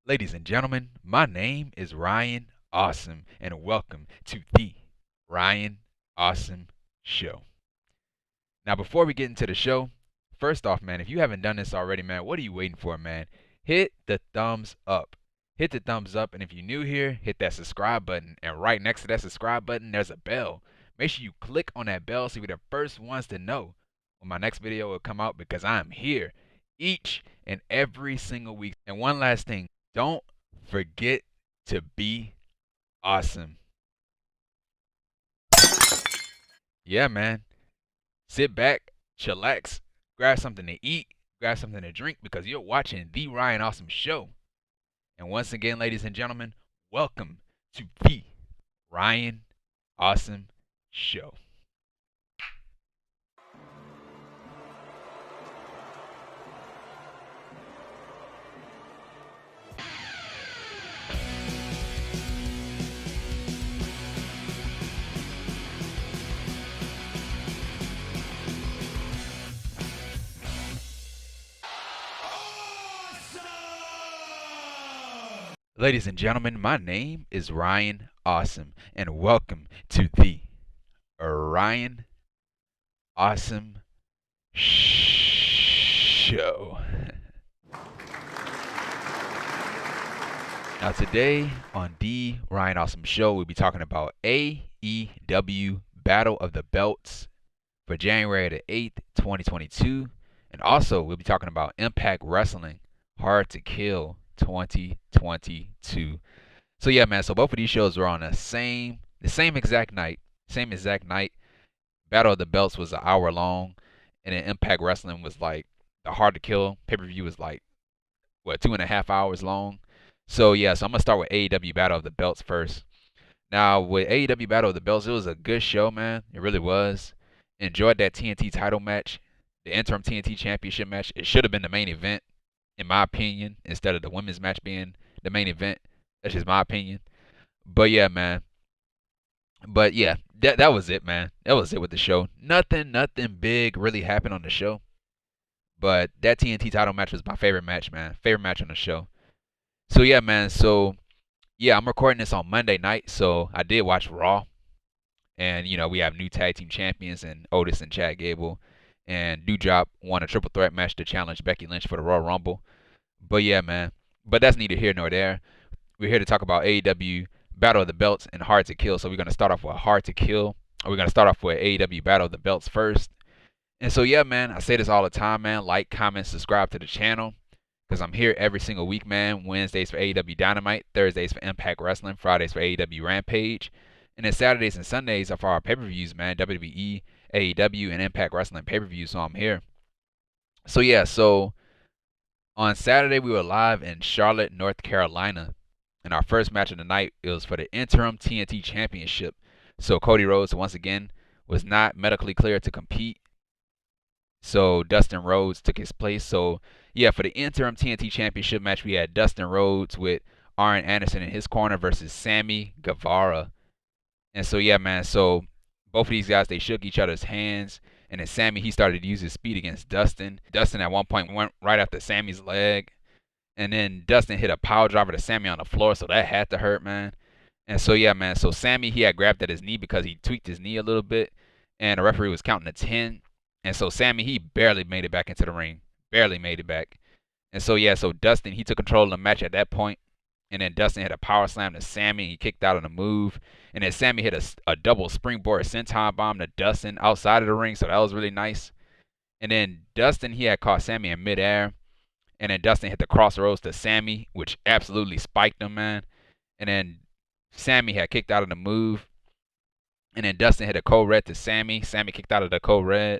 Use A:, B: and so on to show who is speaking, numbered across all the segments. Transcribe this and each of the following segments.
A: Ladies and gentlemen, my name is Ryan Awesome, and welcome to the Ryan Awesome Show. Now, before we get into the show, first off, man, if you haven't done this already, man, what are you waiting for, man? Hit the thumbs up. Hit the thumbs up, and if you're new here, hit that subscribe button. And right next to that subscribe button, there's a bell. Make sure you click on that bell so you're the first ones to know when my next video will come out because I'm here each and every single week. And one last thing, don't forget to be awesome. Yeah, man. Sit back, chillax, grab something to eat, grab something to drink because you're watching the Ryan Awesome Show. And once again, ladies and gentlemen, welcome to the Ryan Awesome Show. Ladies and gentlemen, my name is Ryan Awesome, and welcome to the Ryan Awesome Show. Now today on the Ryan Awesome Show, we'll be talking about AEW Battle of the Belts for January the 8th, 2022. And also, we'll be talking about Impact Wrestling Hard to Kill 2022. So yeah, man, so both of these shows were on the same exact night. Battle of the Belts was an hour long, and then Impact Wrestling was like the Hard to Kill pay-per-view was like 2.5 hours long. So yeah, so I'm gonna start with AEW Battle of the Belts first. Now with AEW Battle of the Belts, it was a good show, man. It really was. Enjoyed that TNT title match, the interim TNT Championship match. It should have been the main event, in my opinion, instead of the women's match being the main event. That's just my opinion. But yeah, man. But yeah, that was it, man. That was it with the show. Nothing big really happened on the show. But that TNT title match was my favorite match, man. Favorite match on the show. So yeah, man. So yeah, I'm recording this on Monday night. So I did watch Raw. And, you know, we have new tag team champions and Otis and Chad Gable. And Doudrop won a triple threat match to challenge Becky Lynch for the Royal Rumble. But yeah, man. But that's neither here nor there. We're here to talk about AEW Battle of the Belts and Hard to Kill. So we're going to start off with Hard to Kill. Or we're going to start off with AEW Battle of the Belts first. And so yeah, man, I say this all the time, man. Like, comment, subscribe to the channel. Because I'm here every single week, man. Wednesdays for AEW Dynamite. Thursdays for Impact Wrestling. Fridays for AEW Rampage. And then Saturdays and Sundays are for our pay-per-views, man. WWE, AEW, and Impact Wrestling pay-per-views. So I'm here. So yeah, so on Saturday we were live in Charlotte, North Carolina. And our first match of the night, it was for the Interim TNT Championship. So Cody Rhodes, once again, was not medically cleared to compete. So Dustin Rhodes took his place. So yeah, for the Interim TNT Championship match, we had Dustin Rhodes with Arn Anderson in his corner versus Sammy Guevara. And so yeah, man, so both of these guys, they shook each other's hands. And then Sammy, he started to use his speed against Dustin. Dustin at one point went right after Sammy's leg. And then Dustin hit a power driver to Sammy on the floor, so that had to hurt, man. And so yeah, man, so Sammy, he had grabbed at his knee because he tweaked his knee a little bit. And the referee was counting to 10. And so Sammy, he barely made it back into the ring. Barely made it back. And so yeah, so Dustin, he took control of the match at that point. And then Dustin hit a power slam to Sammy. He kicked out on the move. And then Sammy hit a double springboard senton bomb to Dustin outside of the ring. So that was really nice. And then Dustin, he had caught Sammy in midair. And then Dustin hit the crossroads to Sammy, which absolutely spiked him, man. And then Sammy had kicked out of the move. And then Dustin hit a code red to Sammy. Sammy kicked out of the code red.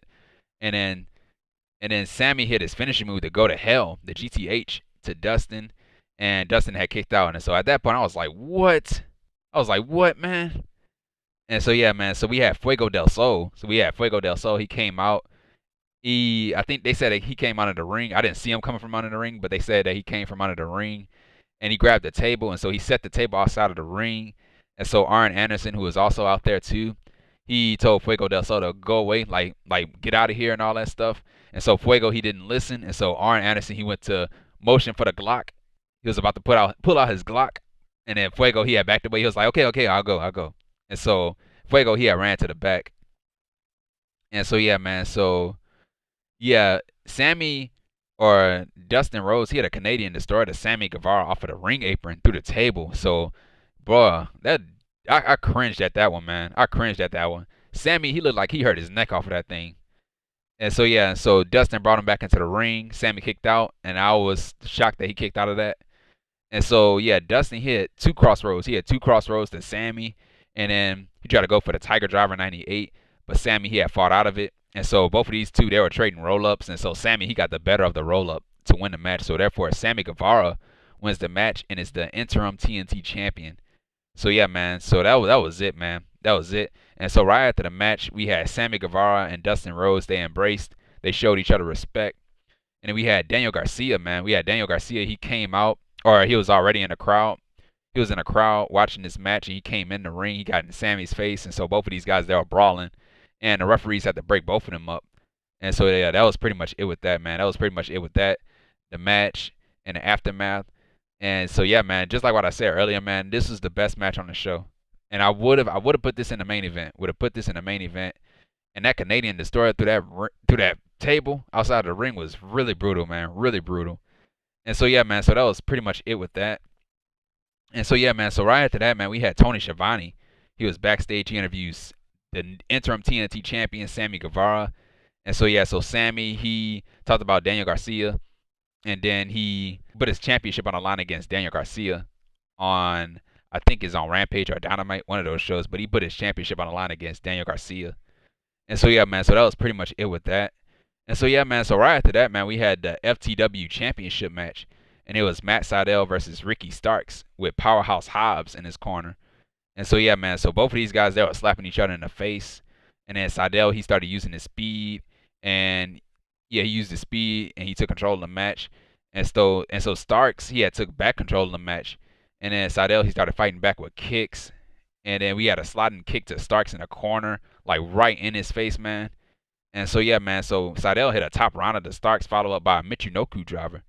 A: And then Sammy hit his finishing move to go to hell, the GTH, to Dustin. And Dustin had kicked out. And so at that point, I was like, what? Man? And so, yeah, man. So we had Fuego del Sol. He came out. I think they said that he came out of the ring. I didn't see him coming from under the ring, but they said that he came from under the ring. And he grabbed the table. And so he set the table outside of the ring. And so Arn Anderson, who was also out there too, he told Fuego del Sol to go away, like get out of here and all that stuff. And so Fuego, he didn't listen. And so Arn Anderson, he went to motion for the Glock. He was about to pull out his Glock, and then Fuego, he had backed away. He was like, okay, I'll go. And so Fuego, he had ran to the back. And so yeah, man. So yeah, Sammy or Dustin Rhodes, he had a Canadian destroyer to Sammy Guevara off of the ring apron through the table. So, bro, that I cringed at that one, man. I cringed at that one. Sammy, he looked like he hurt his neck off of that thing. And so yeah, so Dustin brought him back into the ring. Sammy kicked out, and I was shocked that he kicked out of that. And so yeah, Dustin hit two crossroads. He had two crossroads to Sammy, and then he tried to go for the Tiger Driver 98, but Sammy, he had fought out of it. And so both of these two, they were trading roll-ups, and so Sammy, he got the better of the roll-up to win the match. So therefore, Sammy Guevara wins the match and is the interim TNT champion. So yeah, man. So that was it, man. That was it. And so right after the match, we had Sammy Guevara and Dustin Rhodes. They embraced. They showed each other respect. And then we had Daniel Garcia, man. We had Daniel Garcia. He came out, or he was already in the crowd. He was in the crowd watching this match, and he came in the ring. He got in Sammy's face, and so both of these guys, they were brawling, and the referees had to break both of them up. And so yeah, that was pretty much it with that, man. That was pretty much it with that, the match and the aftermath. And so yeah, man, just like what I said earlier, man, this is the best match on the show. And I would have put this in the main event. Would have put this in the main event. And that Canadian destroyer through that table outside the ring was really brutal, man, really brutal. And so yeah, man, so that was pretty much it with that. And so yeah, man, so right after that, man, we had Tony Schiavone. He was backstage. He interviews the interim TNT champion Sammy Guevara. And so yeah, so Sammy, he talked about Daniel Garcia, and then he put his championship on the line against Daniel Garcia on, I think it's on Rampage or Dynamite, one of those shows, but he put his championship on the line against Daniel Garcia. And so yeah, man, so that was pretty much it with that. And so yeah, man, so right after that, man, we had the FTW Championship match, and it was Matt Sydal versus Ricky Starks with Powerhouse Hobbs in his corner. And so yeah, man, so both of these guys, they were slapping each other in the face. And then Sydal, he started using his speed, and yeah, he used his speed and he took control of the match. And so Starks, he had took back control of the match. And then Sydal, he started fighting back with kicks. And then we had a sliding kick to Starks in the corner, like right in his face, man. And so yeah, man, so Sydal hit a top round to Starks, followed up by a Michinoku driver.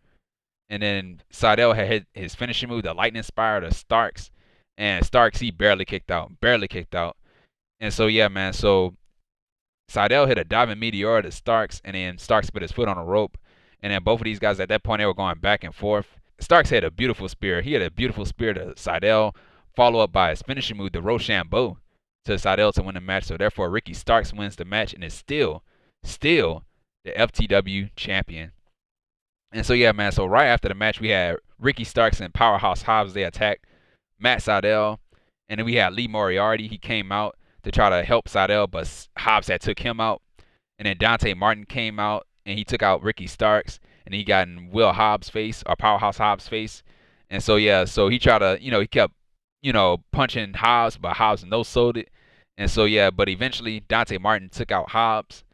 A: And then Sydal had hit his finishing move, the lightning spire to Starks. And Starks, he barely kicked out. And so yeah, man, so Sydal hit a diving meteor to Starks, and then Starks put his foot on a rope. And then both of these guys at that point, they were going back and forth. Starks had a beautiful spear. He had a beautiful spear to Sydal, followed up by his finishing move, the Rochambeau, to Sydal to win the match. So therefore, Ricky Starks wins the match and is still the FTW champion. And so yeah, man, so right after the match, we had Ricky Starks and Powerhouse Hobbs. They attacked Matt Sydal. And then we had Lee Moriarty. He came out to try to help Sydal, but Hobbs had took him out. And then Dante Martin came out, and he took out Ricky Starks. And he got in Will Hobbs' face, or Powerhouse Hobbs' face. And so yeah, so he tried to, he kept, punching Hobbs, but Hobbs no-sold it. And so yeah, but eventually Dante Martin took out Hobbs.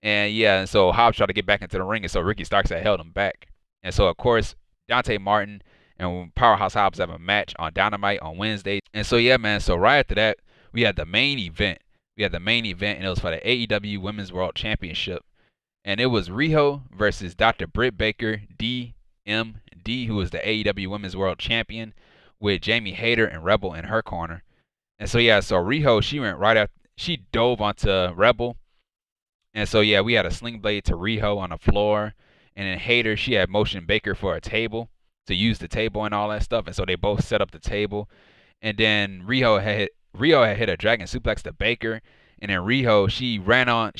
A: And yeah, and so Hobbs tried to get back into the ring, and so Ricky Starks had held him back. And so of course, Dante Martin and Powerhouse Hobbs have a match on Dynamite on Wednesday. And so yeah, man, so right after that, we had the main event. And it was for the AEW Women's World Championship. And it was Riho versus Dr. Britt Baker, DMD, who was the AEW Women's World Champion, with Jamie Hayter and Rebel in her corner. And so yeah, so Riho, she went right after, she dove onto Rebel. And so yeah, we had a sling blade to Riho on the floor. And then Hayter, she had motioned Baker for a table, to use the table and all that stuff. And so they both set up the table. And then Riho had hit a dragon suplex to Baker. And then Riho, she ran on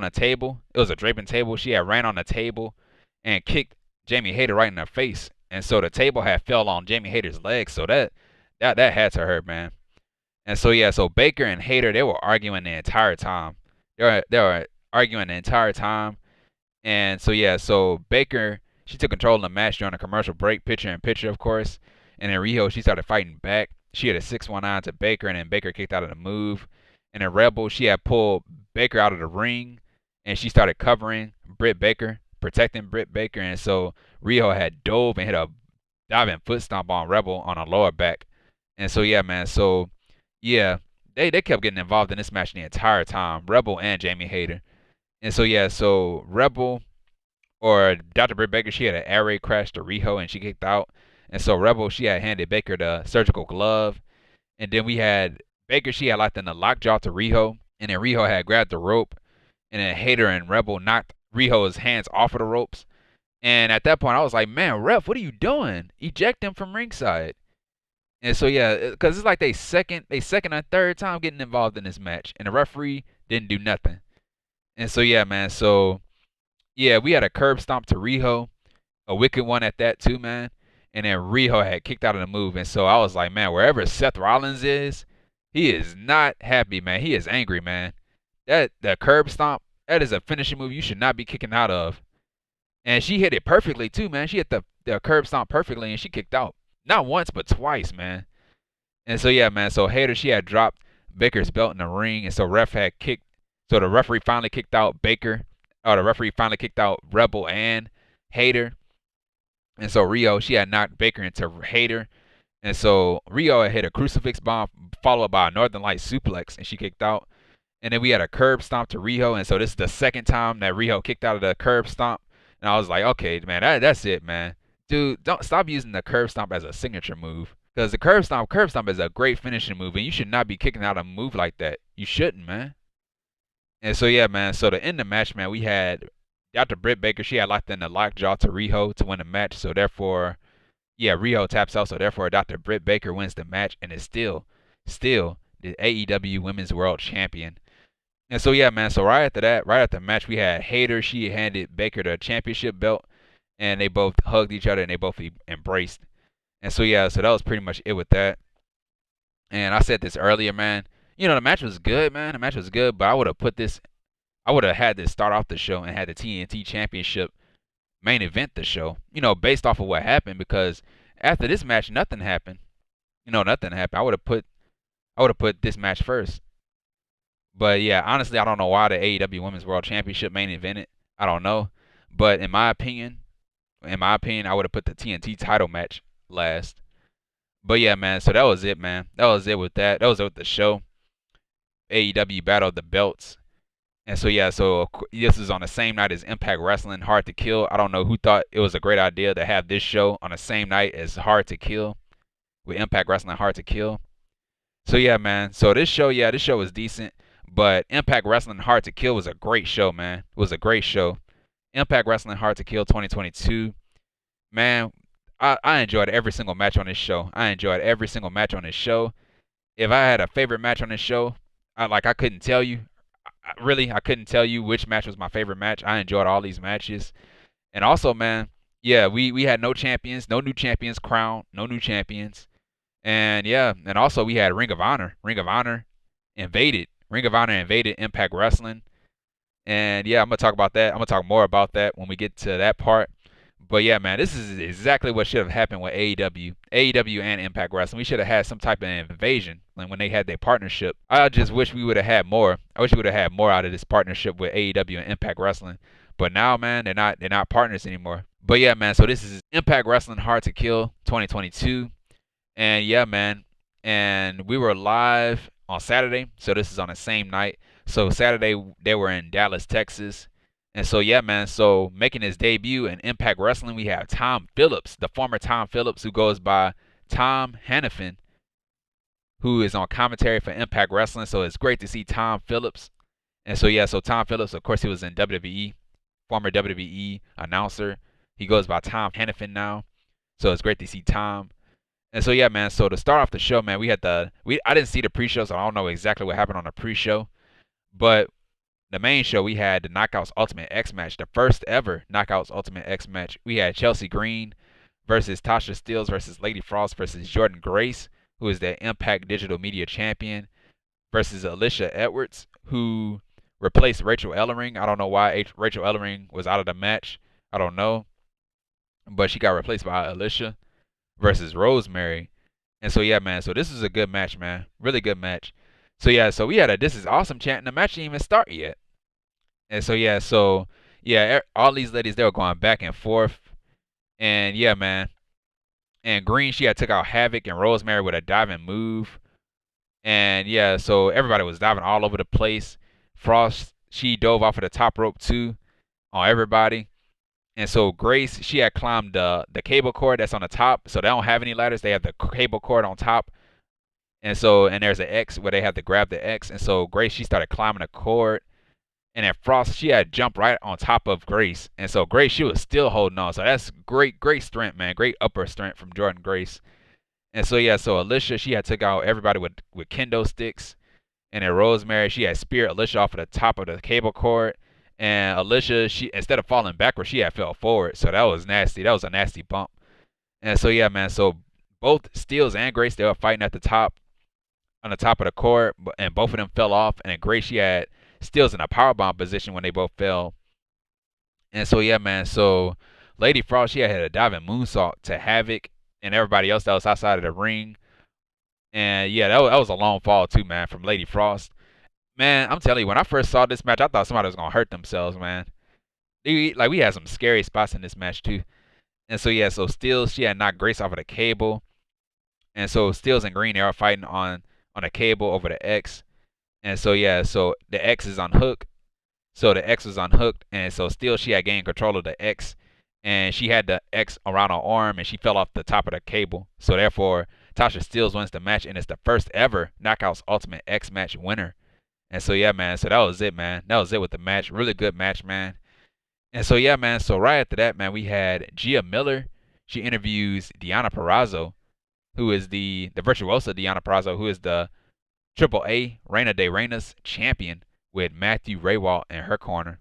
A: a table. It was a draping table. She had ran on the table and kicked Jamie Hayter right in the face. And so the table had fell on Jamie Hayter's legs. So that had to hurt, man. And so yeah, so Baker and Hayter, they were arguing the entire time. They were arguing the entire time. And so yeah, so Baker, she took control of the match during a commercial break, picture in picture, of course. And then Riho, she started fighting back. She had a 619 to Baker, and then Baker kicked out of the move. And then Rebel, she had pulled Baker out of the ring, and she started covering Britt Baker, protecting Britt Baker. And so Riho had dove and hit a diving foot stomp on Rebel on her lower back. And so yeah, man, so yeah, they kept getting involved in this match the entire time, Rebel and Jamie Hayter. And so yeah, so Rebel, or Dr. Britt Baker, she had an air raid crash to Riho, and she kicked out. And so Rebel, she had handed Baker the surgical glove. And then we had Baker, she had locked in the lockjaw to Riho. And then Riho had grabbed the rope. And then Hayter and Rebel knocked Riho's hands off of the ropes. And at that point, I was like, man, ref, what are you doing? Eject him from ringside. And so yeah, because it's like they second and third time getting involved in this match, and the referee didn't do nothing. And so yeah, man. So yeah, we had a curb stomp to Riho, a wicked one at that too, man. And then Riho had kicked out of the move, and so I was like, man, wherever Seth Rollins is, he is not happy, man. He is angry, man. That curb stomp, that is a finishing move you should not be kicking out of. And she hit it perfectly too, man. She hit the curb stomp perfectly, and she kicked out. Not once, but twice, man. And so yeah, man. So Hayter, she had dropped Baker's belt in the ring, and so ref had kicked. So the referee finally kicked out Baker. Or the referee finally kicked out Rebel and Hayter. And so Riho, she had knocked Baker into Hayter. And so Riho had hit a crucifix bomb followed by a Northern Light suplex, and she kicked out. And then we had a curb stomp to Riho, and so this is the second time that Riho kicked out of the curb stomp. And I was like, okay, man, that's it, man. Dude, don't stop using the curb stomp as a signature move. Because the curb stomp is a great finishing move, and you should not be kicking out a move like that. You shouldn't, man. And so yeah, man. So to end the match, man, we had Dr. Britt Baker. She had locked in the lockjaw to Riho to win the match. So therefore, yeah, Riho taps out. So therefore, Dr. Britt Baker wins the match and is still the AEW Women's World Champion. And so yeah, man. So right after the match, we had Hayter. She handed Baker the championship belt, and they both hugged each other and they both embraced. And so yeah, so that was pretty much it with that. And I said this earlier, man. You know, the match was good, man. The match was good, but I would have had this start off the show and had the TNT Championship main event the show. You know, based off of what happened, because after this match, nothing happened. You know, nothing happened. I would have put this match first. But yeah, honestly, I don't know why the AEW Women's World Championship main evented. I don't know. But in my opinion, I would have put the TNT title match last. But yeah, man, so that was it, man. That was it with that. That was it with the show. AEW Battle of the Belts. And so yeah, so this is on the same night as Impact Wrestling, Hard to Kill. I don't know who thought it was a great idea to have this show on the same night as Hard to Kill, with Impact Wrestling Hard to Kill. So yeah, man. So this show was decent, but Impact Wrestling Hard to Kill was a great show, man. It was a great show. Impact Wrestling Hard to Kill 2022. Man, I enjoyed every single match on this show. If I had a favorite match on this show, I couldn't tell you. I couldn't tell you which match was my favorite match. I enjoyed all these matches. And also, man, yeah, we had no champions, no new champions crowned, no new champions. And yeah, and also we had Ring of Honor. Ring of Honor invaded Impact Wrestling. And yeah, I'm going to talk about that. I'm going to talk more about that when we get to that part. But yeah, man, this is exactly what should have happened with AEW and Impact Wrestling. We should have had some type of invasion when they had their partnership. I just wish we would have had more. I wish we would have had more out of this partnership with AEW and Impact Wrestling. But now, man, they're not partners anymore. But yeah, man, so this is Impact Wrestling Hard to Kill 2022. And yeah, man, and we were live on Saturday, so this is on the same night. So Saturday they were in Dallas, Texas. And so yeah, man, so making his debut in Impact Wrestling, we have Tom Phillips, the former Tom Phillips, who goes by Tom Hannafin, who is on commentary for Impact Wrestling. So it's great to see Tom Phillips. And so yeah, so Tom Phillips, of course, he was in WWE, former WWE announcer. He goes by Tom Hannafin now. So it's great to see Tom. And so yeah, man, so to start off the show, man, I didn't see the pre-show, so I don't know exactly what happened on the pre-show. But the main show, we had the Knockouts Ultimate X match, the first ever Knockouts Ultimate X match. We had Chelsea Green versus Tasha Steelz versus Lady Frost versus Jordynne Grace, who is the Impact Digital Media Champion, versus Alisha Edwards, who replaced Rachel Ellering. I don't know why Rachel Ellering was out of the match. I don't know. But she got replaced by Alisha versus Rosemary. And so yeah, man, so this is a good match, man. Really good match. So yeah, so we had a "This is awesome" chant, and the match didn't even start yet. And so yeah, all these ladies, they were going back and forth. And yeah, man. And Green, she had took out Havoc and Rosemary with a diving move. And yeah, so everybody was diving all over the place. Frost, she dove off of the top rope too on everybody. And so Grace, she had climbed the cable cord that's on the top. So they don't have any ladders. They have the cable cord on top. And there's an X where they have to grab the X. And so Grace, she started climbing the cord. And then Frost, she had jumped right on top of Grace. And so Grace, she was still holding on. So that's great strength, man. Great upper strength from Jordynne Grace. And so, yeah, so Alisha, she had took out everybody with kendo sticks. And then Rosemary, she had speared Alisha off of the top of the cable cord. And Alisha, she, instead of falling backwards, she had fell forward. So that was nasty. That was a nasty bump. And so, yeah, man, so both Steelz and Grace, they were fighting at the top, on the top of the cord. And both of them fell off. And then Grace, she had Steelz in a powerbomb position when they both fell. And so, yeah, man, so Lady Frost, she had a diving moonsault to Havoc and everybody else that was outside of the ring. And, yeah, that was a long fall, too, man, from Lady Frost. Man, I'm telling you, when I first saw this match, I thought somebody was going to hurt themselves, man. We had some scary spots in this match, too. And so, yeah, so Steelz, she had knocked Grace off of the cable. And so Steelz and Green, they are fighting on a cable over the X. And so, yeah, so the X is unhooked. So the X was unhooked. And so Steelz, she had gained control of the X. And she had the X around her arm, and she fell off the top of the cable. So, therefore, Tasha Steelz wins the match, and it's the first ever Knockouts Ultimate X match winner. And so, yeah, man, so that was it, man. That was it with the match. Really good match, man. And so, yeah, man, so right after that, man, we had Gia Miller. She interviews Deonna Purrazzo, who is the virtuosa Deonna Purrazzo, who is the AAA Reina de Reinas champion, with Matthew Rehwoldt in her corner.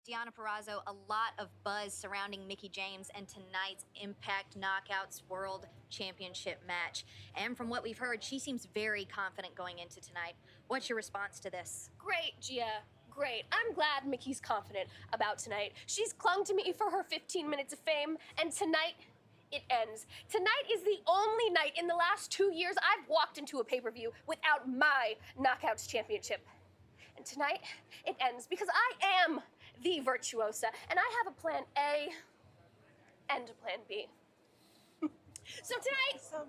B: Deonna Purrazzo, a lot of buzz surrounding Mickie James and tonight's Impact Knockouts World Championship match. And from what we've heard, she seems very confident going into tonight. What's your response to this?
C: Great, Gia. Great. I'm glad Mickie's confident about tonight. She's clung to me for her 15 minutes of fame, and tonight, it ends. Tonight is the only night in the last 2 years I've walked into a pay-per-view without my Knockouts Championship. And tonight, it ends because I am the virtuosa, and I have a plan A and a plan B. So tonight...
D: So,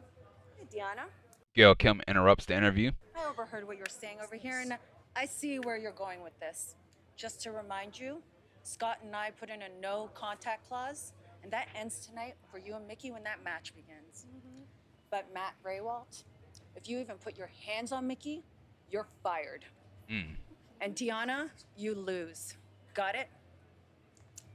D: hey, Deonna.
A: Gail Kim interrupts the interview.
D: I overheard what you were saying over here, and I see where you're going with this. Just to remind you, Scott and I put in a no contact clause, and that ends tonight for you and Mickie when that match begins. Mm-hmm. But Matt Rehwoldt, if you even put your hands on Mickie, you're fired. And Deonna, you lose. Got it?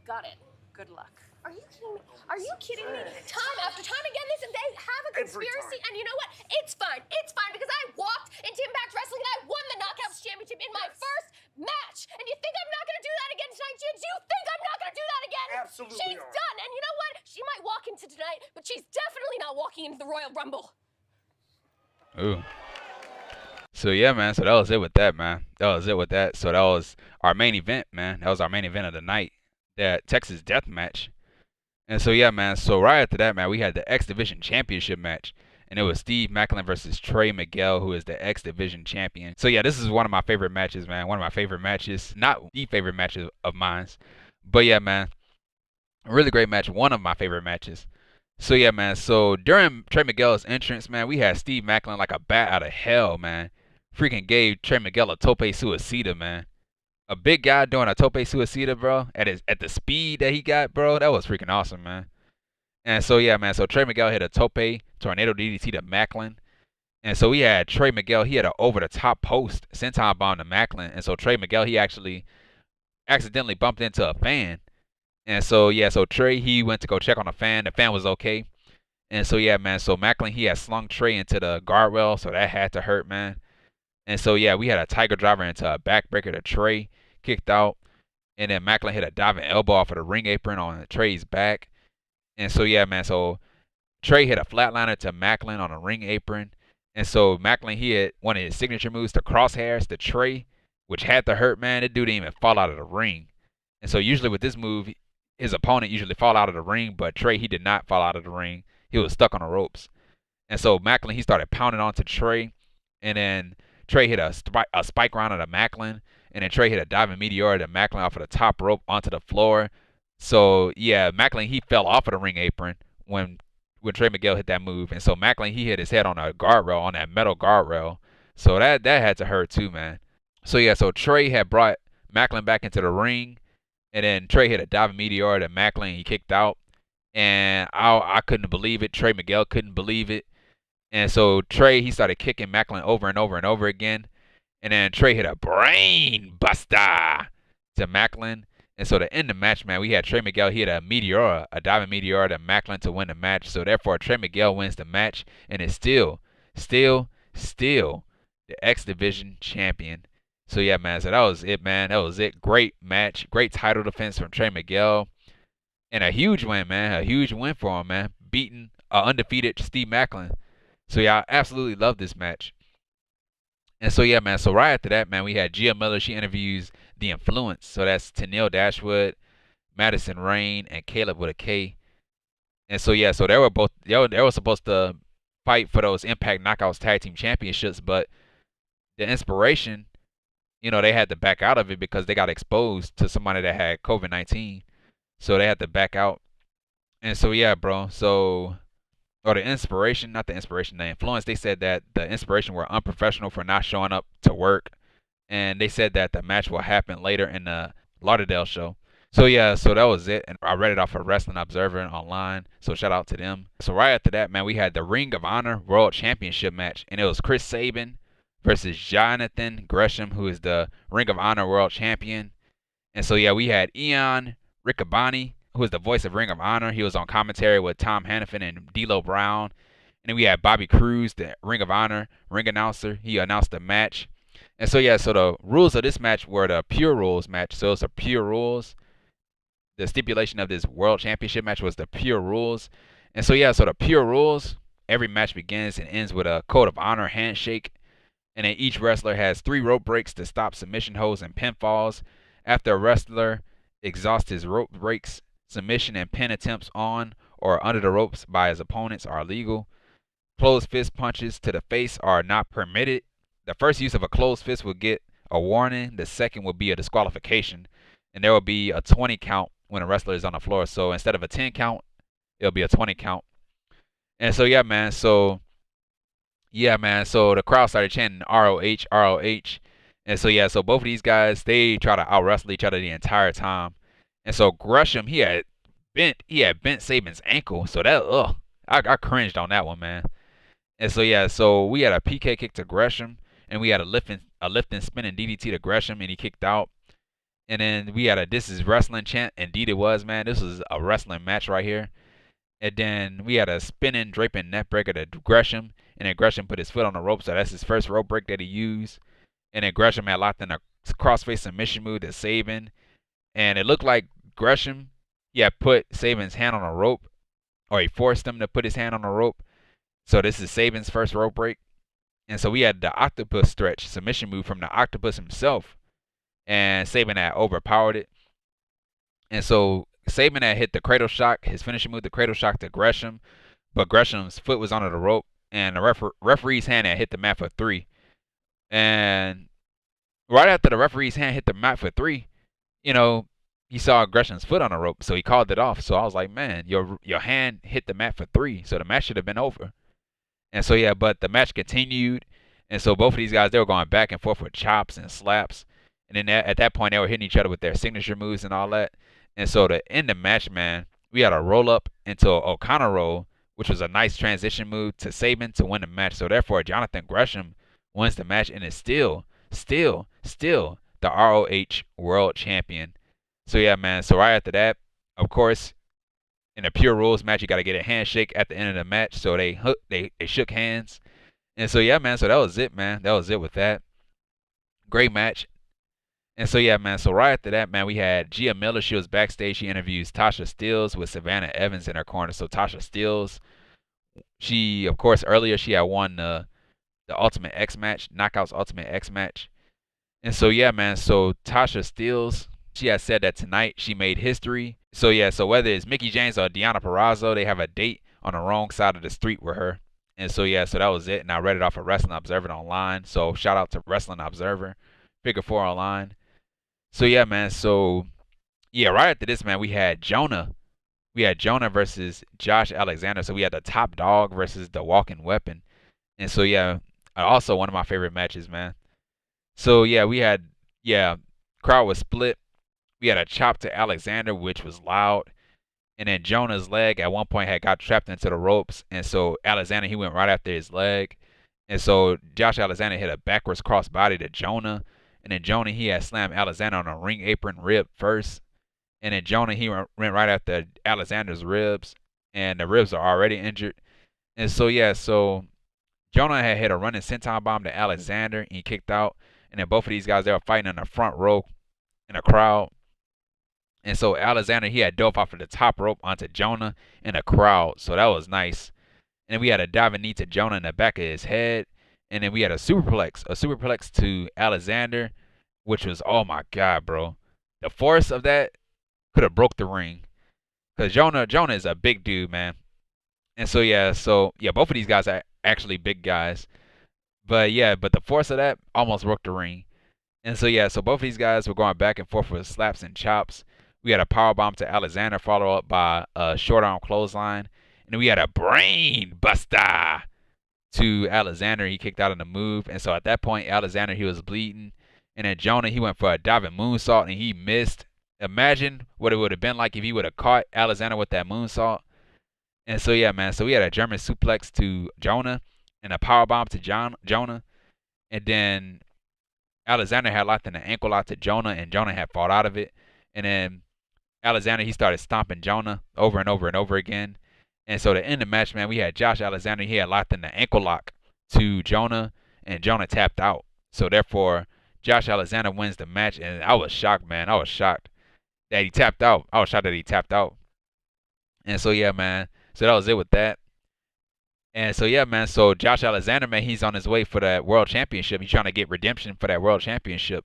C: Got it.
D: Good luck.
C: Are you kidding me? Are you kidding me? Time after time again, they have a conspiracy, and you know what? It's fine. It's fine because I walked into Impact Wrestling and I won the Knockouts Championship in my first match. And you think I'm not going to do that again tonight, Gia? Do you think I'm not going to do that again?
E: Absolutely.
C: She's done. And you know what? She might walk into tonight, but she's definitely not walking into the Royal Rumble.
A: Ooh. So, yeah, man. So, that was it with that, man. That was it with that. So, that was our main event, man. That was our main event of the night. That Texas Death Match. And so, yeah, man. So, right after that, man, we had the X Division Championship match. And it was Steve Maclin versus Trey Miguel, who is the X Division champion. So, yeah, this is one of my favorite matches, man. One of my favorite matches. Not the favorite matches of mine. But, yeah, man. A really great match. One of my favorite matches. So, yeah, man. So, during Trey Miguel's entrance, man, we had Steve Maclin like a bat out of hell, man. Freaking gave Trey Miguel a tope suicida, man. A big guy doing a tope suicida, bro, at the speed that he got, bro. That was freaking awesome, man. And so, yeah, man. So, Trey Miguel hit a tope tornado DDT to Maclin. And so, we had Trey Miguel. He had an over-the-top post senton bomb to Maclin. And so, Trey Miguel, he actually accidentally bumped into a fan. And so, yeah, so Trey, he went to go check on the fan. The fan was okay. And so, yeah, man. So, Maclin, he had slung Trey into the guardrail. So, that had to hurt, man. And so, yeah, we had a tiger driver into a backbreaker to Trey, kicked out. And then Maclin hit a diving elbow off of the ring apron on Trey's back. And so, yeah, man, so Trey hit a flatliner to Maclin on a ring apron. And so Maclin, he hit one of his signature moves to crosshairs to Trey, which had to hurt, man. That dude didn't even fall out of the ring. And so usually with this move, his opponent usually fall out of the ring, but Trey, he did not fall out of the ring. He was stuck on the ropes. And so Maclin, he started pounding onto Trey. And then Trey hit a spike round at Maclin, and then Trey hit a diving meteor to Maclin off of the top rope onto the floor. So, yeah, Maclin, he fell off of the ring apron when Trey Miguel hit that move. And so Maclin, he hit his head on a guardrail, on that metal guardrail. So that had to hurt too, man. So, yeah, so Trey had brought Maclin back into the ring. and then Trey hit a diving meteor to Maclin. He kicked out, and I couldn't believe it. Trey Miguel couldn't believe it, and so Trey, he started kicking Maclin over and over and over again, and then Trey hit a brain buster to Maclin. And so to end the match, man, we had Trey Miguel. He had a diving meteor to Maclin to win the match. So therefore, Trey Miguel wins the match and is still the X Division champion. So yeah, man. So that was it, man. That was it. Great match. Great title defense from Trey Miguel. And a huge win, man. A huge win for him, man. Beating undefeated Steve Maclin. So yeah, I absolutely love this match. And so yeah, man. So right after that, man, we had Gia Miller. She interviews The Influence. So that's Tenille, Dashwood, Madison, Rayne, and Kaleb with a K. And so yeah, so they were supposed to fight for those Impact Knockouts Tag Team Championships, but the Inspiration, they had to back out of it because they got exposed to somebody that had COVID-19. So they had to back out. And so yeah, bro. So or the Inspiration, not the Inspiration, the Influence, they said that the Inspiration were unprofessional for not showing up to work. And they said that the match will happen later in the Lauderdale show. So yeah, so that was it. And I read it off of Wrestling Observer online. So shout out to them. So right after that, man, we had the Ring of Honor World Championship match. And it was Chris Sabin versus Jonathan Gresham, who is the Ring of Honor World Champion. And so yeah, we had Ian Riccaboni, who is the voice of Ring of Honor. He was on commentary with Tom Hannafin and D'Lo Brown. And then we had Bobby Cruz, the Ring of Honor ring announcer. He announced the match. And so yeah, so the rules of this match were the pure rules match. So it's a pure rules. The stipulation of this world championship match was the pure rules. And so yeah, so the pure rules, every match begins and ends with a code of honor handshake. And then each wrestler has 3 rope breaks to stop submission holds and pinfalls. After a wrestler exhausts his rope breaks, submission and pin attempts on or under the ropes by his opponents are legal. Closed fist punches to the face are not permitted. The first use of a closed fist will get a warning. The second will be a disqualification. And there will be a 20 count when a wrestler is on the floor. So instead of a 10 count, it'll be a 20 count. And so yeah, man. So the crowd started chanting ROH, ROH. And so yeah, so both of these guys, they try to out wrestle each other the entire time. And so Gresham, he had bent Sabin's ankle. So that I cringed on that one, man. And so yeah, so we had a PK kick to Gresham, and we had a lifting spinning DDT to Gresham, and he kicked out. And then we had a "This is wrestling" chant. Indeed it was, man. This was a wrestling match right here. And then we had a spinning draping neckbreaker to Gresham, and then Gresham put his foot on the rope, so that's his first rope break that he used. And then Gresham had locked in a crossface submission move to Sabin, and it looked like Gresham, put Sabin's hand on a rope, or he forced him to put his hand on the rope. So this is Sabin's first rope break. And so we had the octopus stretch submission move from the octopus himself. And Sabin had overpowered it. And so Sabin had hit the cradle shock, his finishing move, the cradle shock to Gresham. But Gresham's foot was under the rope. And the referee's hand had hit the mat for 3. And right after the referee's hand hit the mat for 3, he saw Gresham's foot on the rope. So he called it off. So I was like, man, your hand hit the mat for 3. So the match should have been over. And so yeah, but the match continued, and so both of these guys, they were going back and forth with chops and slaps, and then at that point they were hitting each other with their signature moves and all that. And so to end the match, man, we had a roll up into an O'Connor roll, which was a nice transition move to Sabin to win the match. So therefore, Jonathan Gresham wins the match and is still the ROH World Champion. So yeah, man. So right after that, of course, in a pure rules match, you got to get a handshake at the end of the match. So they shook hands. And so yeah, man. So that was it, man. That was it with that. Great match. And so yeah, man. So right after that, man, we had Gia Miller. She was backstage. She interviews Tasha Steelz with Savannah Evans in her corner. So Tasha Steelz, she, of course, earlier she had won the Ultimate X match, Knockouts Ultimate X match. And so yeah, man. So Tasha Steelz, she has said that tonight she made history. So yeah, so whether it's Mickie James or Deonna Purrazzo, they have a date on the wrong side of the street with her. And so yeah, so that was it. And I read it off of Wrestling Observer online. So shout out to Wrestling Observer, Figure 4 online. So yeah, man. So yeah, right after this, man, we had Jonah. We had Jonah versus Josh Alexander. So we had the Top Dog versus the Walking Weapon. And so yeah, also one of my favorite matches, man. So yeah, we had crowd was split. We had a chop to Alexander, which was loud. And then Jonah's leg at one point had got trapped into the ropes. And so Alexander, he went right after his leg. And so Josh Alexander hit a backwards crossbody to Jonah. And then Jonah, he had slammed Alexander on a ring apron rib first. And then Jonah, he went right after Alexander's ribs. And the ribs are already injured. And so, yeah, so Jonah had hit a running senton bomb to Alexander. And he kicked out. And then both of these guys, they were fighting in the front row in the crowd. And so Alexander, he had dove off of the top rope onto Jonah in the crowd. So that was nice. And then we had a diving knee to Jonah in the back of his head. And then we had a superplex to Alexander, which was, oh my God, bro. The force of that could have broke the ring. Because Jonah is a big dude, man. And so, yeah, both of these guys are actually big guys. But the force of that almost broke the ring. And so, yeah, so both of these guys were going back and forth with slaps and chops. We had a powerbomb to Alexander, followed up by a short arm clothesline. And then we had a brain buster to Alexander. He kicked out in the move. And so at that point, Alexander, he was bleeding. And then Jonah, he went for a diving moonsault and he missed. Imagine what it would have been like if he would have caught Alexander with that moonsault. And so, yeah, man. So we had a German suplex to Jonah and a powerbomb to Jonah. And then Alexander had locked in an ankle lock to Jonah, and Jonah had fought out of it. And then Alexander, he started stomping Jonah over and over and over again. And so to end the match, man, we had Josh Alexander. He had locked in the ankle lock to Jonah, and Jonah tapped out. So therefore, Josh Alexander wins the match, and I was shocked, man. I was shocked that he tapped out. I was shocked that he tapped out. And so, yeah, man. So that was it with that. And so, yeah, man. So Josh Alexander, man, he's on his way for that world championship. He's trying to get redemption for that world championship.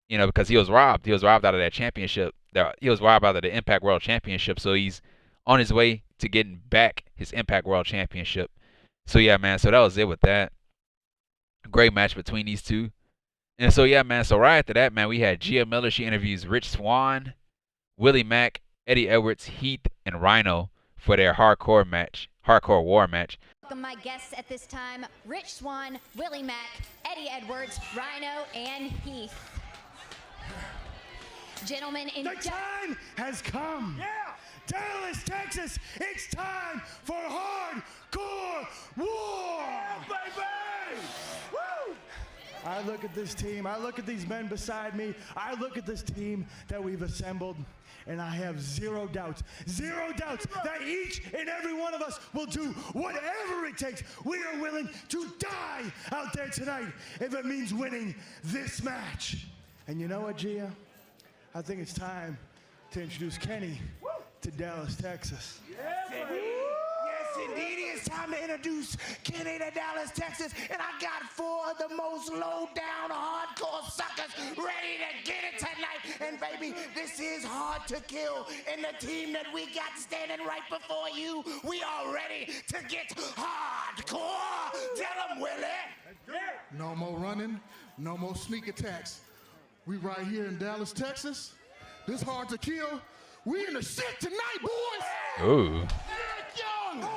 A: You know, because he was robbed. He was robbed out of that championship. He was robbed out of the Impact World Championship. So he's on his way to getting back his Impact World Championship. So, yeah, man. So that was it with that. Great match between these two. And so, yeah, man. So right after that, man, we had Gia Miller. She interviews Rich Swann, Willie Mack, Eddie Edwards, Heath, and Rhino for their hardcore war match.
B: Welcome my guests at this time, Rich Swann, Willie Mack, Eddie Edwards, Rhino, and Heath. Gentlemen,
E: the time has come. Yeah. Dallas, Texas, it's time for hardcore war. Yeah, baby. Woo. I look at this team. I look at these men beside me. I look at this team that we've assembled, and I have zero doubts that each and every one of us will do whatever it takes. We are willing to die out there tonight if it means winning this match. And you know what, Gia? I think it's time to introduce Kenny to Dallas, Texas. Yes, indeed. It's time to introduce Kenny to Dallas, Texas. And I got 4 of the most low-down, hardcore suckers ready to get it tonight. And, baby, this is Hard to Kill. And the team that we got standing right before you, we are ready to get hardcore. Tell them, Willie.
F: No more running, no more sneak attacks. We right here in Dallas, Texas. This Hard to Kill. We in the shit tonight, boys.
A: Ooh.
F: Eric Young.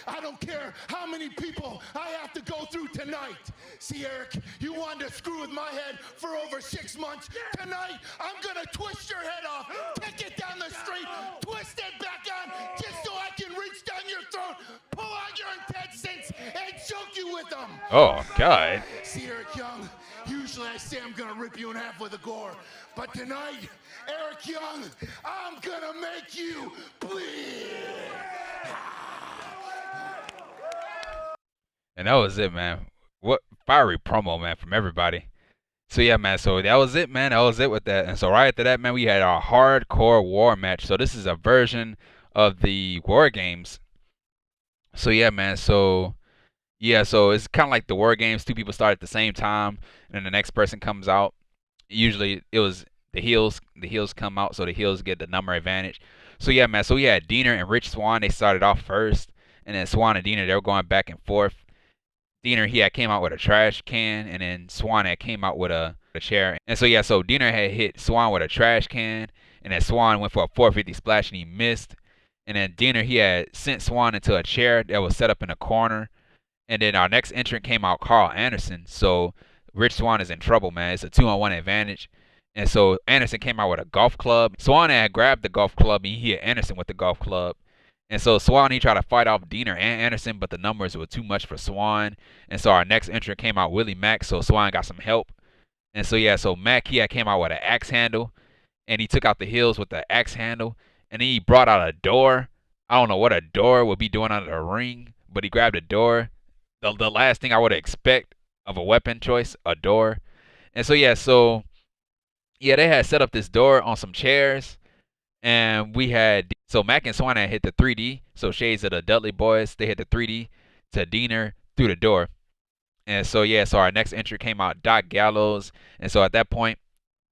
F: I don't care how many people I have to go through tonight. See, Eric, you wanted to screw with my head for over 6 months. Tonight, I'm gonna twist your head off, kick it down the street, twist it back on, just so I can reach down your throat, pull out your intestines, and choke you with them.
A: Oh, God.
F: See, Eric Young, usually I say I'm gonna rip you in half with a gore, but tonight, Eric Young, I'm gonna make you bleed.
A: And that was it, man. What fiery promo, man, from everybody. So, yeah, man. So, that was it, man. That was it with that. And so, right after that, man, we had our hardcore war match. So, this is a version of the War Games. So, yeah, man. So, yeah, so it's kind of like the War Games. 2 people start at the same time, and then the next person comes out. Usually, it was the heels. The heels come out, so the heels get the number advantage. So, yeah, man. So, we had Deonna and Rich Swann. They started off first. And then Swann and Deonna, they were going back and forth. Deonna, he had came out with a trash can, and then Swann had came out with a chair. And so, yeah, so Deonna had hit Swann with a trash can, and then Swann went for a 450 splash, and he missed. And then Deonna, he had sent Swann into a chair that was set up in a corner. And then our next entrant came out, Carl Anderson. So Rich Swann is in trouble, man. It's a 2-on-1 advantage. And so Anderson came out with a golf club. Swann had grabbed the golf club and he hit Anderson with the golf club. And so Swann, he tried to fight off Deonna and Anderson, but the numbers were too much for Swann. And so our next entrant came out Willie Mack, so Swann got some help. And so yeah, so Mack, he came out with an axe handle, and he took out the heels with the axe handle, and then he brought out a door. I don't know what a door would be doing under the ring, but he grabbed a door. The last thing I would expect of a weapon choice, a door. And so yeah, they had set up this door on some chairs, and we had, so Mack and Swann had hit the 3D, so Shades of the Dudley Boys, they hit the 3D to Deonna through the door. And so yeah, so our next entry came out Doc Gallows, and so at that point,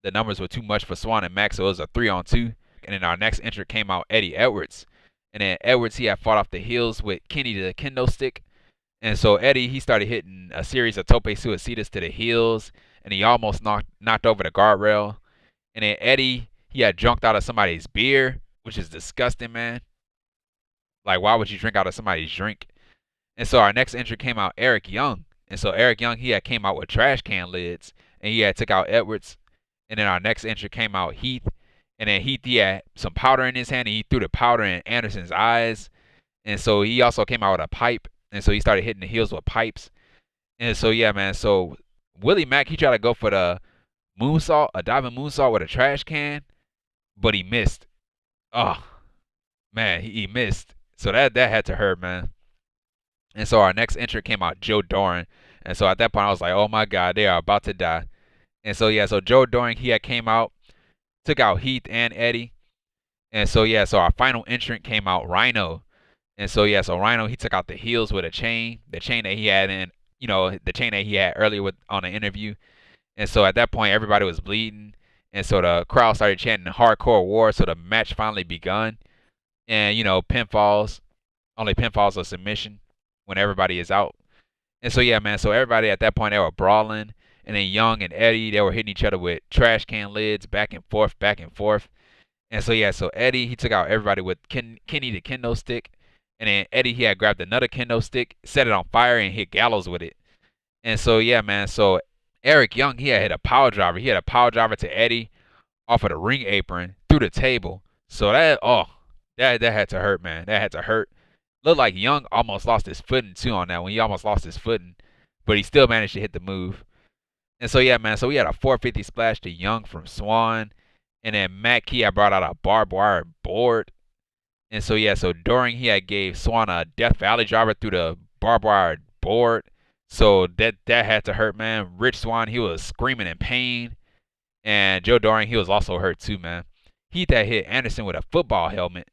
A: the numbers were too much for Swann and Mack, so it was a 3-on-2. And then our next entry came out Eddie Edwards, and then Edwards, he had fought off the heels with Kenny the Kendo Stick. And so Eddie, he started hitting a series of tope suicidas to the heels, and he almost knocked over the guardrail. And then Eddie, he had drunk out of somebody's beer, which is disgusting, man. Like, why would you drink out of somebody's drink? And so our next entry came out Eric Young. And so Eric Young, he had came out with trash can lids, and he had took out Edwards. And then our next entry came out Heath. And then Heath, he had some powder in his hand, and he threw the powder in Anderson's eyes. And so he also came out with a pipe. And so he started hitting the heels with pipes. And so, yeah, man. So Willie Mack, he tried to go for the moonsault, a diving moonsault with a trash can, but he missed. Oh, man, he missed. So that had to hurt, man. And so our next entrant came out Joe Doran. And so at that point, I was like, oh, my God, they are about to die. And so, yeah, so Joe Doran, he had came out, took out Heath and Eddie. And so, yeah, so our final entrant came out Rhino. And so, yeah, so Rhino, he took out the heels with a chain, the chain that he had in, the chain that he had earlier on the interview. And so at that point, everybody was bleeding. And so the crowd started chanting hardcore war. So the match finally begun. And, pinfalls, only pinfalls are submission when everybody is out. And so, yeah, man, so everybody at that point, they were brawling. And then Young and Eddie, they were hitting each other with trash can lids back and forth, back and forth. And so, yeah, so Eddie, he took out everybody with Kenny the kendo stick. And then Eddie, he had grabbed another kendo stick, set it on fire, and hit Gallows with it. And so, yeah, man, so Eric Young, he had hit a power driver. He had a power driver to Eddie off of the ring apron through the table. So that had to hurt, man. That had to hurt. Looked like Young almost lost his footing, too, on that one. He almost lost his footing, but he still managed to hit the move. And so, yeah, man, so we had a 450 splash to Young from Swann. And then Mack, he had brought out a barbed wire board. And so, yeah, so Doring, he had gave Swann a Death Valley driver through the barbed wire board. So that had to hurt, man. Rich Swann, he was screaming in pain. And Joe Doring, he was also hurt too, man. Heath had hit Anderson with a football helmet.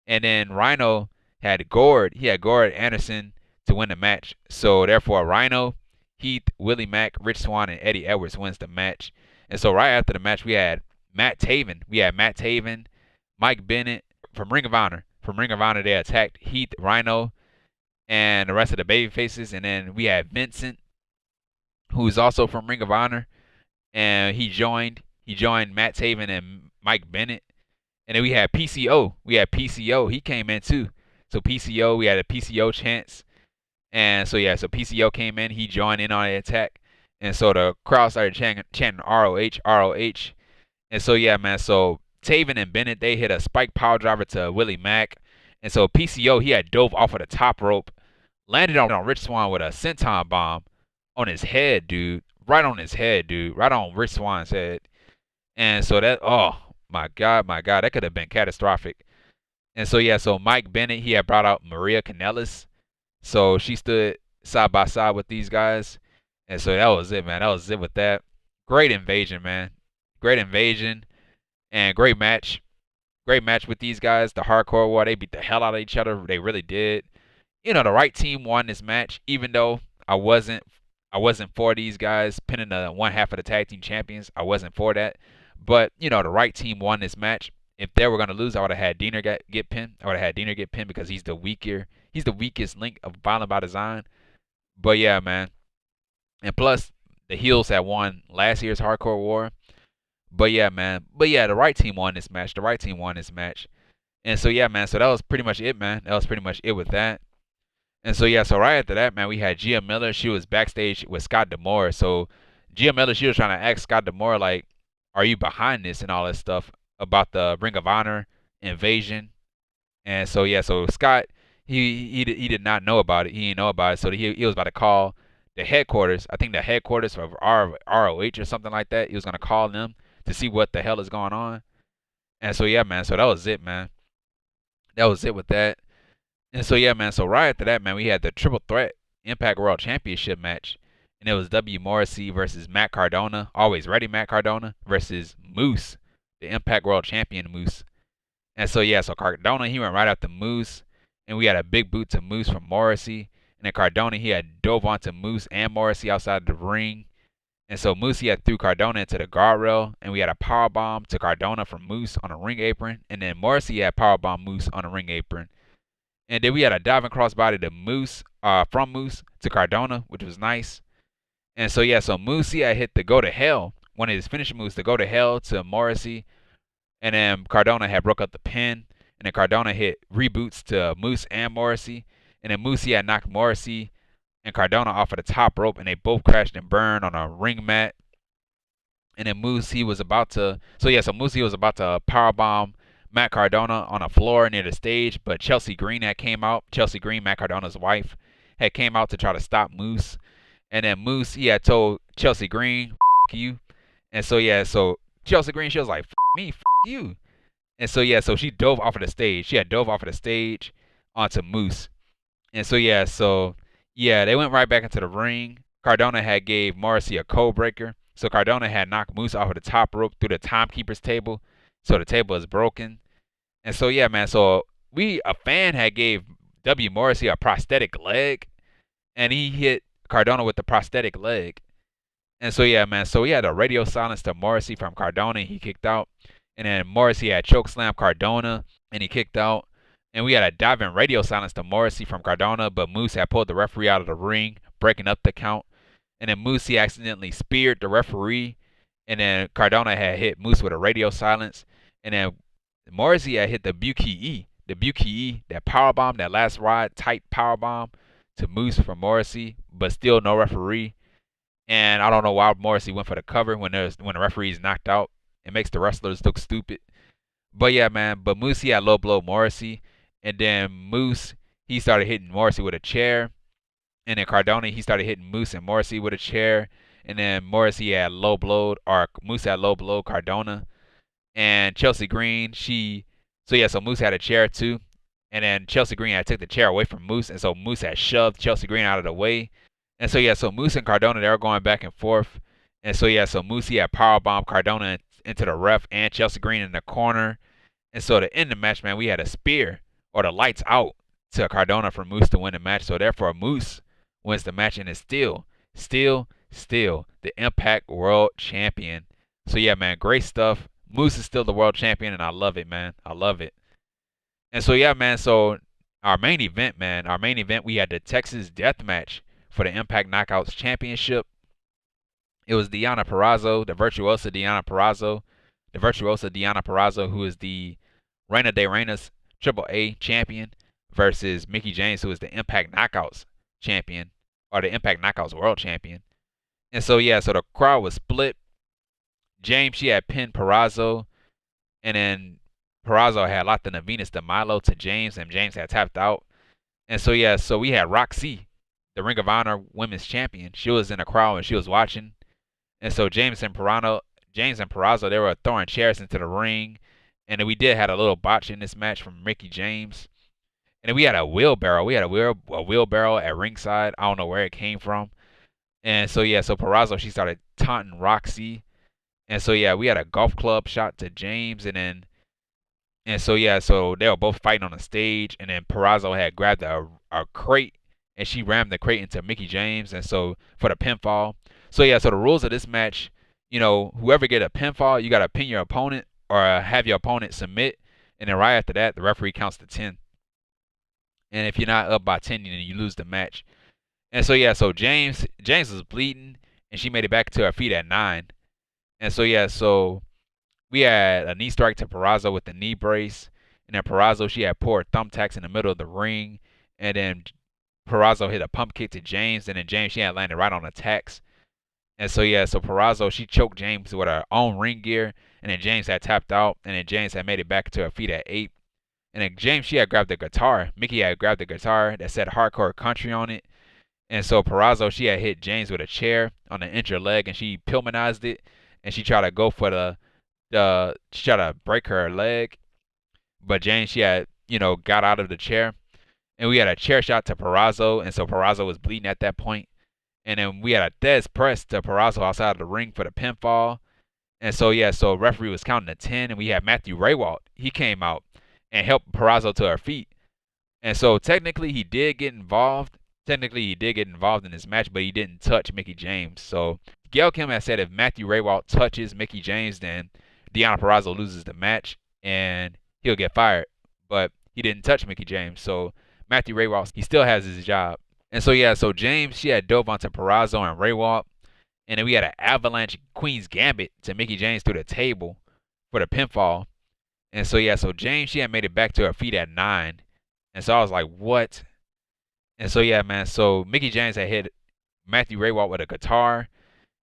A: And then Rhino had gored Anderson to win the match. So therefore, Rhino, Heath, Willie Mack, Rich Swann, and Eddie Edwards wins the match. And so right after the match, we had Matt Taven, Mike Bennett from Ring of Honor. From Ring of Honor, they attacked Heath, Rhino, and the rest of the baby faces. And then we had Vincent, who's also from Ring of Honor, and he joined Matt Taven and Mike Bennett. And then we had PCO. He came in too. So PCO, we had a PCO chance. And so, yeah, so PCO came in. He joined in on the attack. And so the crowd started chanting ROH, ROH. And so, yeah, man, so Taven and Bennett, they hit a spike power driver to Willie Mack. And so PCO, he had dove off of the top rope, landed on Rich Swann with a senton bomb on his head, dude. Right on his head, dude. Right on Rich Swann's head. And so that, oh, my God, that could have been catastrophic. And so, yeah, so Mike Bennett, he had brought out Maria Kanellis. So she stood side by side with these guys. And so that was it, man. That was it with that. Great invasion, man. Great invasion. And great match. Great match with these guys. The Hardcore War, they beat the hell out of each other. They really did. The right team won this match, even though I wasn't for these guys pinning the one half of the tag team champions. I wasn't for that. But, the right team won this match. If they were going to lose, I would have had Deonna get pinned. I would have had Deonna get pinned because he's the weakest link of Violent by Design. But, yeah, man. And plus, the heels had won last year's Hardcore War. But, yeah, man. The right team won this match. And so, yeah, man. So that was pretty much it, man. That was pretty much it with that. And so, yeah, so right after that, man, we had Gia Miller. She was backstage with Scott D'Amore. So Gia Miller, she was trying to ask Scott D'Amore, like, are you behind this and all that stuff about the Ring of Honor invasion? And so yeah, so Scott he did not know about it. He didn't know about it. So he was about to call the headquarters. I think the headquarters of ROH or something like that. He was gonna call them to see what the hell is going on. And so yeah, man. So that was it, man. That was it with that. And so yeah, man. So right after that, man, we had the triple threat Impact World Championship match, and it was W Morrissey versus Matt Cardona, always ready Matt Cardona versus Moose, the Impact World Champion Moose. And so yeah, so Cardona he went right after Moose, and we had a big boot to Moose from Morrissey. And then Cardona he had dove onto Moose and Morrissey outside the ring. And so Moose he had threw Cardona into the guardrail, and we had a power bomb to Cardona from Moose on a ring apron, and then Morrissey had power bomb Moose on a ring apron. And then we had a diving crossbody to Moose, from Moose to Cardona, which was nice. And so yeah, so Moose he had hit the go to hell, one of his finishing moves to go to hell to Morrissey. And then Cardona had broke up the pin. And then Cardona hit reboots to Moose and Morrissey. And then Moose he had knocked Morrissey and Cardona off of the top rope. And they both crashed and burned on a ring mat. And then Moose he was about to... So yeah, so Moose he was about to powerbomb Matt Cardona on a floor near the stage. But Chelsea Green had came out. Chelsea Green, Matt Cardona's wife, had came out to try to stop Moose. And then Moose he had told Chelsea Green, F you. And so yeah, so Chelsea Green, she was like, F me, F you. And so yeah, so she dove off of the stage. She had dove off of the stage onto Moose. And so yeah, they went right back into the ring. Cardona had gave Morrissey a code breaker. So Cardona had knocked Moose off of the top rope through the timekeeper's table. So the table is broken. And so yeah, man, so a fan had gave W Morrissey a prosthetic leg, and he hit Cardona with the prosthetic leg. And so yeah, man, so we had a radio silence to Morrissey from Cardona, and he kicked out. And then Morrissey had chokeslam Cardona, and he kicked out. And we had a diving radio silence to Morrissey from Cardona, but Moose had pulled the referee out of the ring, breaking up the count. And then Moose he accidentally speared the referee, and then Cardona had hit Moose with a radio silence. And then Morrissey had hit the Buki-E, that powerbomb, that last ride tight powerbomb to Moose from Morrissey, but still no referee. And I don't know why Morrissey went for the cover when the referee's knocked out. It makes the wrestlers look stupid. But yeah, man, but Moose he had low blow Morrissey, and then Moose he started hitting Morrissey with a chair, and then Cardona he started hitting Moose and Morrissey with a chair, and then Morrissey had low blowed, or Moose had low blow Cardona. And Chelsea Green, so Moose had a chair too. And then Chelsea Green had took the chair away from Moose, and so Moose had shoved Chelsea Green out of the way. And so Moose and Cardona, they were going back and forth. And so Moose he had powerbombed Cardona into the ref and Chelsea Green in the corner. And so to end the match, man, we had a spear, or the lights out, to Cardona for Moose to win the match. So therefore Moose wins the match and is still the Impact World Champion. So yeah, man, great stuff. Moose is still the world champion, and I love it, man. I love it. And so yeah, man, so our main event, we had the Texas Death Match for the Impact Knockouts Championship. It was Deonna Purrazzo, the virtuosa Deonna Purrazzo, who is the Reina de Reinas AAA champion, versus Mickie James, who is the Impact Knockouts champion, or the Impact Knockouts World Champion. And so yeah, so the crowd was split. James, she had pinned Purrazzo, and then Purrazzo had locked in the Venus de Milo to James, and James had tapped out. And so yeah, so we had Roxy, the Ring of Honor Women's Champion. She was in the crowd and she was watching. And so James and Purrazzo, they were throwing chairs into the ring. And then we did had a little botch in this match from Mickie James. And then we had a wheelbarrow. We had a wheelbarrow at ringside. I don't know where it came from. And so yeah, so Purrazzo, she started taunting Roxy. And so yeah, we had a golf club shot to James, and so yeah, so they were both fighting on the stage, and then Purrazzo had grabbed a crate, and she rammed the crate into Mickie James, and so for the pinfall. So yeah, so the rules of this match, whoever get a pinfall, you gotta pin your opponent or have your opponent submit, and then right after that, the referee counts to 10. And if you're not up by 10, then you lose the match. And so yeah, so James was bleeding, and she made it back to her feet at 9. And so yeah, so we had a knee strike to Purrazzo with the knee brace, and then Purrazzo, she had poured thumbtacks in the middle of the ring, and then Purrazzo hit a pump kick to James, and then James, she had landed right on the tacks. And so yeah, so Purrazzo, she choked James with her own ring gear, and then James had tapped out, and then James had made it back to her feet at 8. And then James, she had grabbed the guitar. Mickey had grabbed the guitar that said Hardcore Country on it. And so Purrazzo, she had hit James with a chair on the injured leg, and she Pillmanized it, and she tried to go for she tried to break her leg, but James, she had, got out of the chair, and we had a chair shot to Purrazzo, and so Purrazzo was bleeding at that point. And then we had a Dez press to Purrazzo outside of the ring for the pinfall. And so yeah, so referee was counting to 10, and we had Matthew Rehwoldt. He came out and helped Purrazzo to her feet. And so technically he did get involved. Technically he did get involved in this match, but he didn't touch Mickie James. So Gail Kim has said if Matthew Rehwoldt touches Mickie James, then Deonna Purrazzo loses the match and he'll get fired. But he didn't touch Mickie James, so Matthew Rehwoldt, he still has his job. And so yeah, so James, she had dove onto Purrazzo and Rehwoldt, and then we had an avalanche Queen's Gambit to Mickie James through the table for the pinfall. And so yeah, so James, she had made it back to her feet at 9. And so I was like, what? And so yeah, man, so Mickie James had hit Matthew Rehwoldt with a guitar.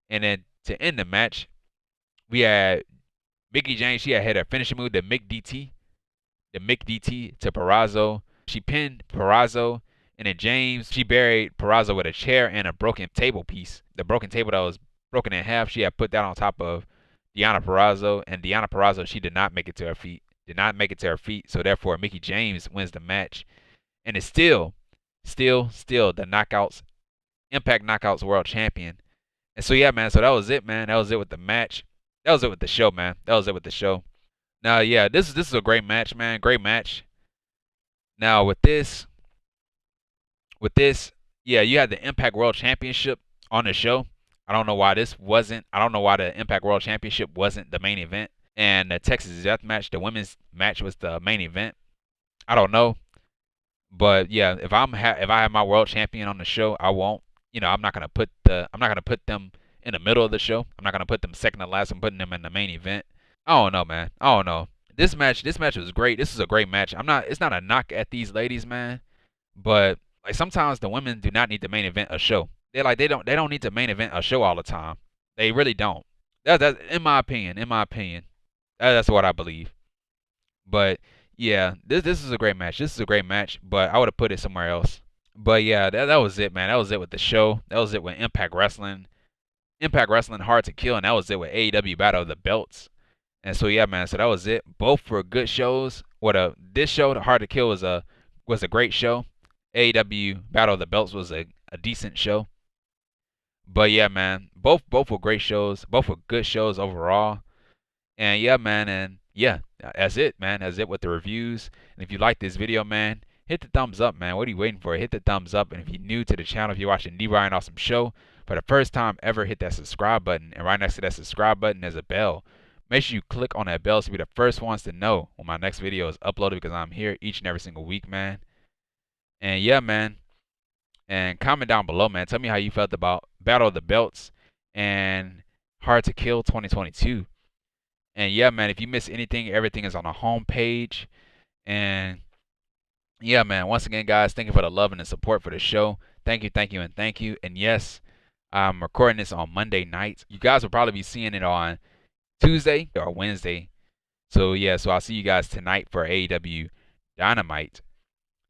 A: And then to end the match, we had Mickie James, she had hit her finishing move, the Mick DT to Purrazzo. She pinned Purrazzo, and then James, she buried Purrazzo with a chair and a broken table piece. The broken table that was broken in half, she had put that on top of Deonna Purrazzo, and Deonna Purrazzo, she did not make it to her feet. So therefore, Mickie James wins the match, and is still the Knockouts, Impact Knockouts World Champion. And so yeah, man, so that was it, man. That was it with the match. That was it with the show, man. Now, yeah, this is a great match, man. Great match. Now with this, yeah, you had the Impact World Championship on the show. I don't know why the Impact World Championship wasn't the main event, and the Texas Death Match, the women's match, was the main event. I don't know, but yeah, if I have my world champion on the show, I won't. I'm not gonna put them in the middle of the show. I'm not gonna put them second to last. I'm putting them in the main event. I don't know, man. I don't know. This match was great. This is a great match. It's not a knock at these ladies, man, but like sometimes the women do not need to main event a show. They don't need to main event a show all the time. They really don't. That's in my opinion. That's what I believe. But yeah, this is a great match. But I would have put it somewhere else. But yeah, that was it, man. That was it with the show. That was it with Impact Wrestling. Impact Wrestling Hard to Kill, and that was it with AEW Battle of the Belts. And so yeah, man. So that was it. Both were good shows. This show, the Hard to Kill, was a great show. AEW Battle of the Belts was a decent show. But yeah, man, both were great shows. Both were good shows overall. And yeah, man, and yeah, that's it, man. That's it with the reviews. And if you like this video, man, hit the thumbs up, man. What are you waiting for? Hit the thumbs up. And if you're new to the channel, if you're watching The Ryan Awesome Show for the first time ever, hit that subscribe button. And right next to that subscribe button, there's a bell. Make sure you click on that bell to be the first ones to know when my next video is uploaded, because I'm here each and every single week, man. And yeah, man. And comment down below, man. Tell me how you felt about Battle of the Belts and Hard to Kill 2022. And yeah, man, if you miss anything, everything is on the home page. And yeah, man, once again, guys, thank you for the love and the support for the show. Thank you, and thank you. And yes, I'm recording this on Monday night. You guys will probably be seeing it on Tuesday or Wednesday. So yeah, so I'll see you guys tonight for AEW Dynamite.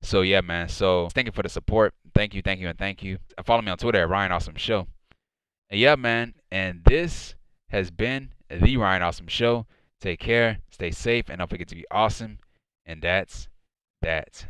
A: So yeah, man. So thank you for the support. Thank you, and thank you. And follow me on Twitter at Ryan Awesome Show. And yeah, man. And this has been The Ryan Awesome Show. Take care, stay safe, and don't forget to be awesome. And that's that.